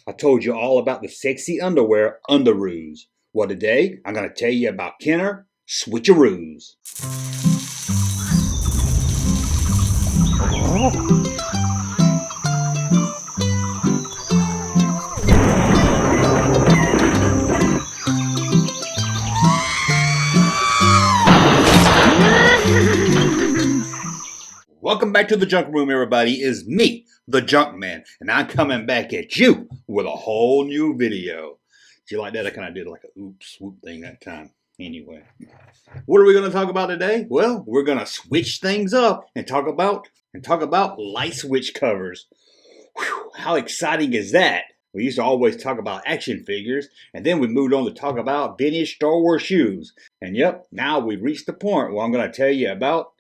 I told you all about the sexy underwear underoos. Well, today I'm going to tell you about Kenner Switcheroos. Welcome back to the Junk Room, everybody. It's me, the Junkman, and I'm coming back at you with a whole new video. Do you like that? I kind of did like a oops swoop thing that time. Anyway, what are we going to talk about today? Well, we're going to switch things up and talk about light switch covers. Whew, how exciting is that? We used to always talk about action figures, and then we moved on to talk about vintage Star Wars shoes. And yep, now we've reached the point where I'm going to tell you about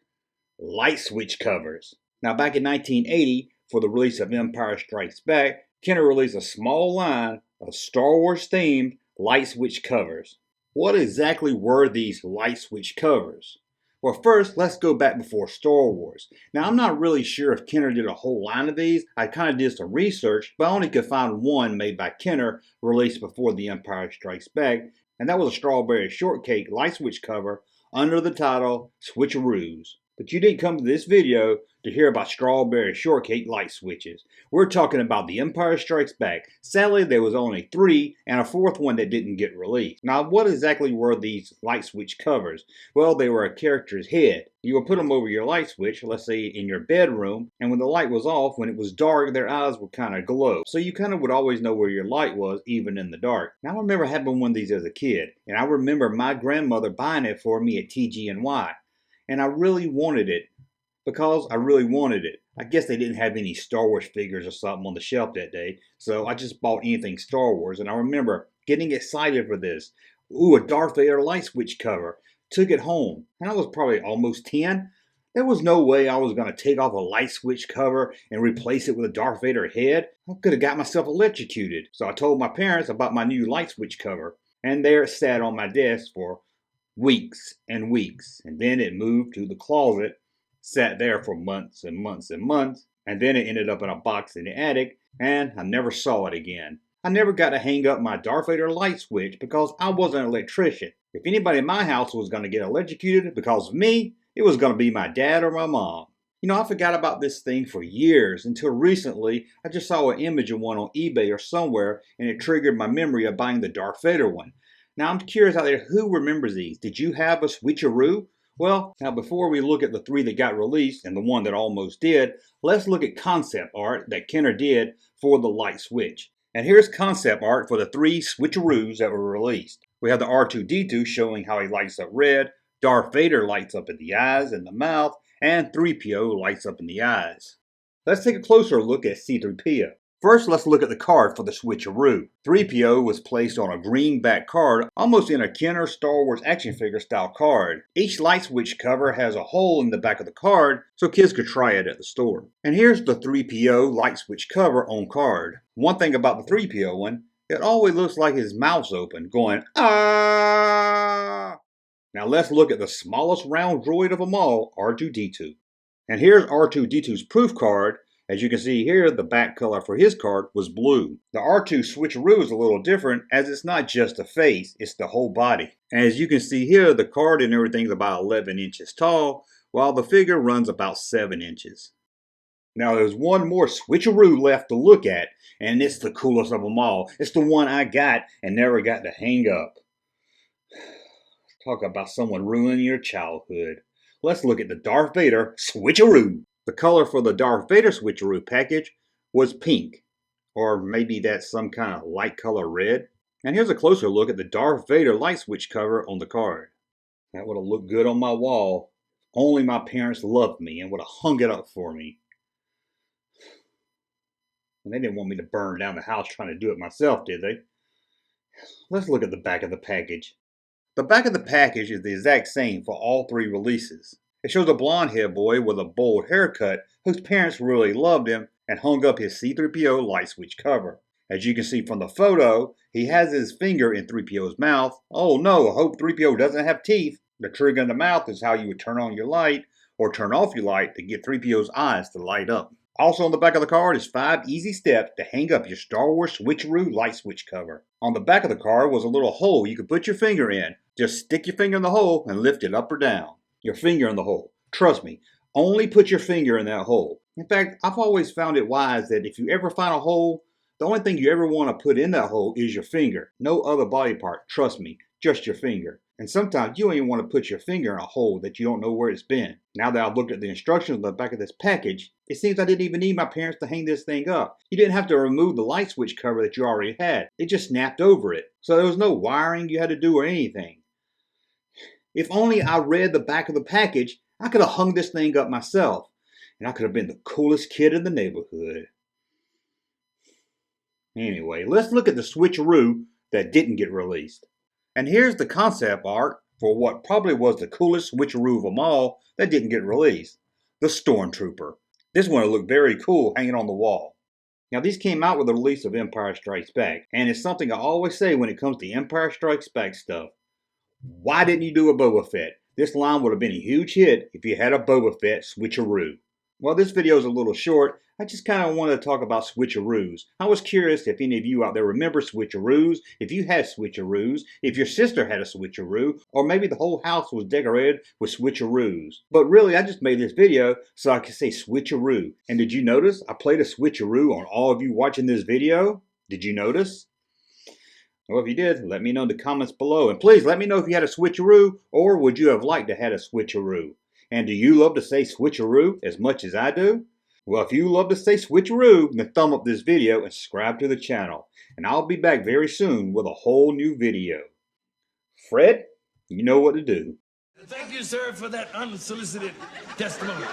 light switch covers. Now, back in 1980, for the release of Empire Strikes Back, Kenner released a small line of Star Wars themed light switch covers. What exactly were these light switch covers? Well, first, let's go back before Star Wars. Now, I'm not really sure if Kenner did a whole line of these. I kind of did some research, but I only could find one made by Kenner, released before The Empire Strikes Back, and that was a strawberry shortcake light switch cover under the title Switcheroos. But you didn't come to this video to hear about strawberry shortcake light switches. We're talking about The Empire Strikes Back. Sadly, there was only 3 and a 4th one that didn't get released. Now, what exactly were these light switch covers? Well, they were a character's head. You would put them over your light switch, let's say in your bedroom, and when the light was off, when it was dark, their eyes would kind of glow. So you kind of would always know where your light was, even in the dark. Now, I remember having one of these as a kid, and I remember my grandmother buying it for me at TG&Y. And I really wanted it because I really wanted it. I guess they didn't have any Star Wars figures or something on the shelf that day, so I just bought anything Star Wars. And I remember getting excited for this. Ooh, a Darth Vader light switch cover. Took it home, and I was probably almost 10. There was no way I was going to take off a light switch cover and replace it with a Darth Vader head. I could have got myself electrocuted. So I told my parents about my new light switch cover, and there it sat on my desk for weeks and weeks, and then it moved to the closet, sat there for months and months and months, and then it ended up in a box in the attic, and I never saw it again. I never got to hang up my Darth Vader light switch because I wasn't an electrician. If anybody in my house was going to get electrocuted because of me, it was going to be my dad or my mom. You know, I forgot about this thing for years until recently I just saw an image of one on eBay or somewhere, and it triggered my memory of buying the Darth Vader one. Now, I'm curious out there, who remembers these? Did you have a Switcheroo? Well, now before we look at the 3 that got released and the one that almost did, let's look at concept art that Kenner did for the light switch. And here's concept art for the 3 Switcheroos that were released. We have the R2-D2 showing how he lights up red, Darth Vader lights up in the eyes and the mouth, and 3PO lights up in the eyes. Let's take a closer look at C-3PO. First, let's look at the card for the Switcheroo. 3PO was placed on a green back card, almost in a Kenner Star Wars action figure style card. Each light switch cover has a hole in the back of the card, so kids could try it at the store. And here's the 3PO light switch cover on card. One thing about the 3PO one, it always looks like his mouth's open, going, ah! Now let's look at the smallest round droid of them all, R2-D2. And here's R2-D2's proof card. As you can see here, the back color for his card was blue. The R2 Switcheroo is a little different as it's not just the face, it's the whole body. As you can see here, the card and everything is about 11 inches tall, while the figure runs about 7 inches. Now there's one more Switcheroo left to look at, and it's the coolest of them all. It's the one I got and never got to hang up. Talk about someone ruining your childhood. Let's look at the Darth Vader Switcheroo. The color for the Darth Vader Switcheroo package was pink, or maybe that's some kind of light color red. And here's a closer look at the Darth Vader light switch cover on the card. That would have looked good on my wall. Only my parents loved me and would have hung it up for me. And they didn't want me to burn down the house trying to do it myself, did they? Let's look at the back of the package. The back of the package is the exact same for all 3 releases. It shows a blonde-haired boy with a bold haircut whose parents really loved him and hung up his C-3PO light switch cover. As you can see from the photo, he has his finger in 3PO's mouth. Oh no, I hope 3PO doesn't have teeth. The trigger in the mouth is how you would turn on your light or turn off your light to get 3PO's eyes to light up. Also on the back of the card is 5 easy steps to hang up your Star Wars Switcheroo light switch cover. On the back of the card was a little hole you could put your finger in. Just stick your finger in the hole and lift it up or down. Your finger in the hole. Trust me, only put your finger in that hole. In fact, I've always found it wise that if you ever find a hole, the only thing you ever want to put in that hole is your finger. No other body part, trust me, just your finger. And sometimes you don't even want to put your finger in a hole that you don't know where it's been. Now that I've looked at the instructions on the back of this package, it seems I didn't even need my parents to hang this thing up. You didn't have to remove the light switch cover that you already had. It just snapped over it. So there was no wiring you had to do or anything. If only I read the back of the package, I could have hung this thing up myself. And I could have been the coolest kid in the neighborhood. Anyway, let's look at the Switcheroo that didn't get released. And here's the concept art for what probably was the coolest Switcheroo of them all that didn't get released. The Stormtrooper. This one looked very cool hanging on the wall. Now these came out with the release of Empire Strikes Back, and it's something I always say when it comes to Empire Strikes Back stuff. Why didn't you do a Boba Fett? This line would have been a huge hit if you had a Boba Fett Switcheroo. Well, this video is a little short. I just kind of wanted to talk about switcheroos. I was curious if any of you out there remember switcheroos, if you had switcheroos, if your sister had a switcheroo, or maybe the whole house was decorated with switcheroos. But really, I just made this video so I could say switcheroo. And did you notice I played a switcheroo on all of you watching this video? Did you notice? Well, if you did, let me know in the comments below. And please let me know if you had a switcheroo, or would you have liked to have a switcheroo? And do you love to say switcheroo as much as I do? Well, if you love to say switcheroo, then thumb up this video and subscribe to the channel. And I'll be back very soon with a whole new video. Fred, you know what to do. Thank you, sir, for that unsolicited testimony.